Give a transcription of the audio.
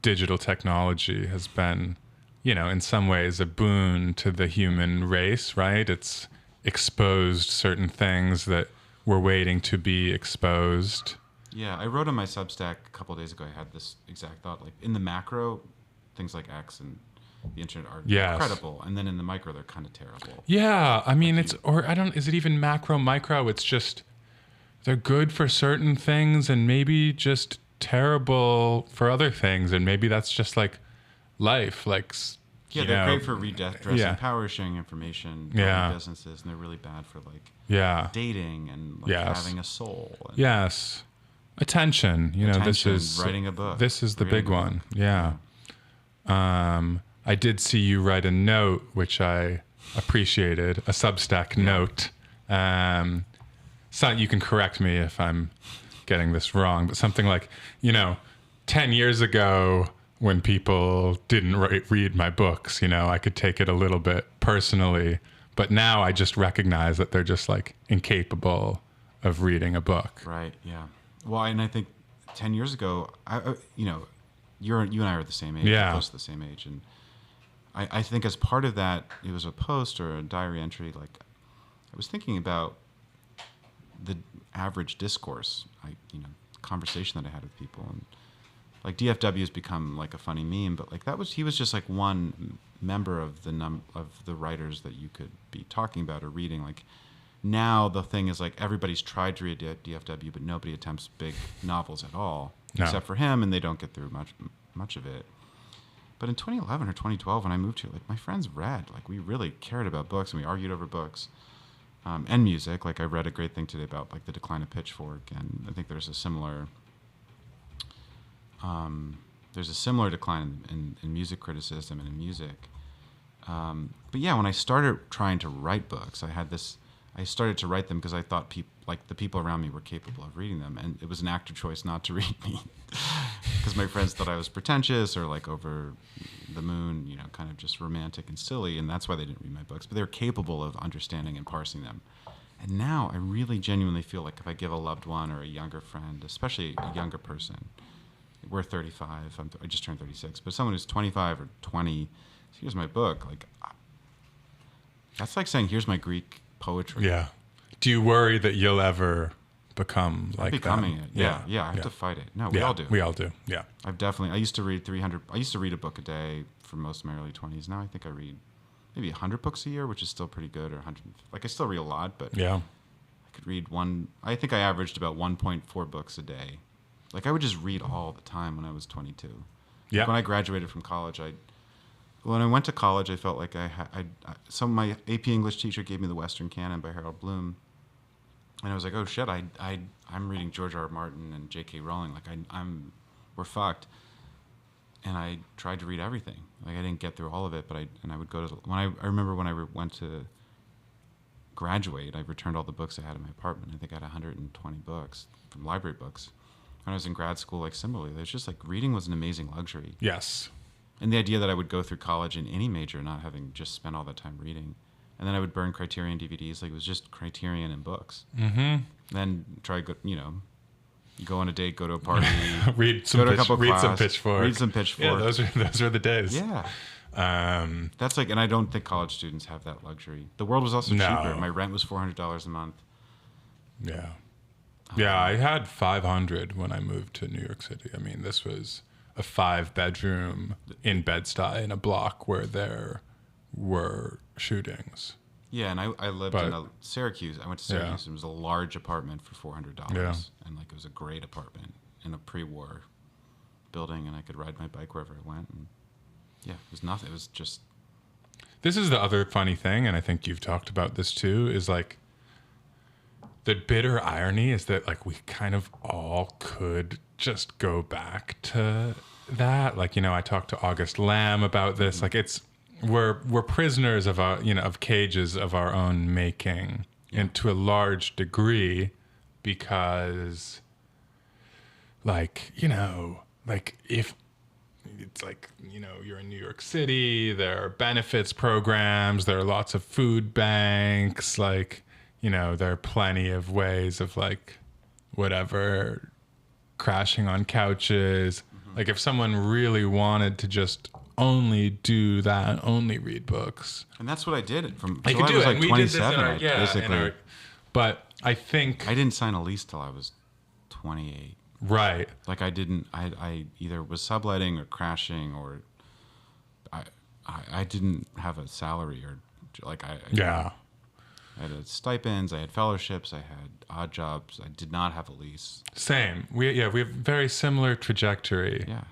digital technology has been, in some ways a boon to the human race, right? It's exposed certain things that were waiting to be exposed. Yeah, I wrote on my Substack a couple of days ago, I had this exact thought. Like, in the macro, things like X and the internet are incredible. And then in the micro, they're kind of terrible. Yeah, I mean, is it even macro, micro? It's just, they're good for certain things and maybe just terrible for other things. And maybe that's just like life. Like, yeah, they're great for redressing power, sharing information, building businesses, and they're really bad for like dating and like having a soul. And attention. This is writing a book. This is the big one. Yeah. I did see you write a note, which I appreciated, a Substack note. So you can correct me if I'm getting this wrong, but something like, 10 years ago, when people didn't read my books, I could take it a little bit personally, but now I just recognize that they're just like incapable of reading a book. Right. Yeah. Well, and I think 10 years ago, you and I are the same age, close to the same age, and I think as part of that, it was a post or a diary entry. Like, I was thinking about the average discourse, conversation that I had with people, and like DFW has become like a funny meme, but like he was just like one member of the writers that you could be talking about or reading. Like, now the thing is like everybody's tried to read DFW, but nobody attempts big novels at all, except for him, and they don't get through much of it. But in 2011 or 2012, when I moved here, like my friends read, like we really cared about books and we argued over books and music. Like I read a great thing today about like the decline of Pitchfork, and I think there's a similar decline in music criticism and in music. But yeah, when I started trying to write books, I started to write them because I thought the people around me were capable of reading them, and it was an active choice not to read me because my friends thought I was pretentious or like over the moon, kind of just romantic and silly, and that's why they didn't read my books. But they're capable of understanding and parsing them. And now I really genuinely feel like if I give a loved one or a younger friend, especially a younger person, we're 35, I just turned 36, but someone who's 25 or 20, here's my book, like that's like saying, here's my Greek poetry. Yeah. Do you worry that you'll ever become like becoming them? it? Yeah. I have to fight it. No, we all do. We all do. Yeah. I used to read 300. I used to read a book a day for most of my early 20s. Now I think I read maybe 100 books a year, which is still pretty good, or 100. Like I still read a lot, but I could read one. I think I averaged about 1.4 books a day. Like I would just read all the time when I was 22. Yeah. Like when I graduated from college, when I went to college, I felt like my AP English teacher gave me the Western Canon by Harold Bloom, and I was like, oh shit, I'm reading George R. R. Martin and J.K. Rowling, like we're fucked. And I tried to read everything. Like I didn't get through all of it, but I would go to I remember when I went to graduate, I returned all the books I had in my apartment. I think I had 120 books from library books. When I was in grad school, like similarly, there's just like reading was an amazing luxury. Yes. And the idea that I would go through college in any major not having just spent all that time reading. And then I would burn Criterion DVDs. Like it was just Criterion and books. Mm-hmm. Then go on a date, go to a party, read some Pitchfork. Read some Pitchfork. Yeah, those are the days. Yeah. That's like, and I don't think college students have that luxury. The world was also cheaper. My rent was $400 a month. Yeah. Yeah, I had $500 when I moved to New York City. I mean, this was a 5-bedroom in Bed-Stuy in a block where there were shootings. Yeah, and I lived in Syracuse. I went to Syracuse. It was a large apartment for $400. Yeah. And like it was a great apartment in a pre-war building, and I could ride my bike wherever I went. And yeah, it was nothing. It was just... This is the other funny thing, and I think you've talked about this too, is like the bitter irony is that like we kind of all could just go back to that. Like, I talked to August Lamb about this. Mm-hmm. Like we're prisoners of our, of cages of our own making, and to a large degree, because like, like if it's like, you're in New York City, there are benefits programs, there are lots of food banks, like, there are plenty of ways of like, whatever, crashing on couches. Mm-hmm. Like if someone really wanted to just only do that, only read books. And that's what I did from I so could I do was it. like And we did this in 27 our, basically. but I think I didn't sign a lease till I was 28. right. Like I either was subletting or crashing, or I didn't have a salary, or like I had stipends, I had fellowships, I had odd jobs. I did not have a lease. Same. We have very similar trajectory. Yeah.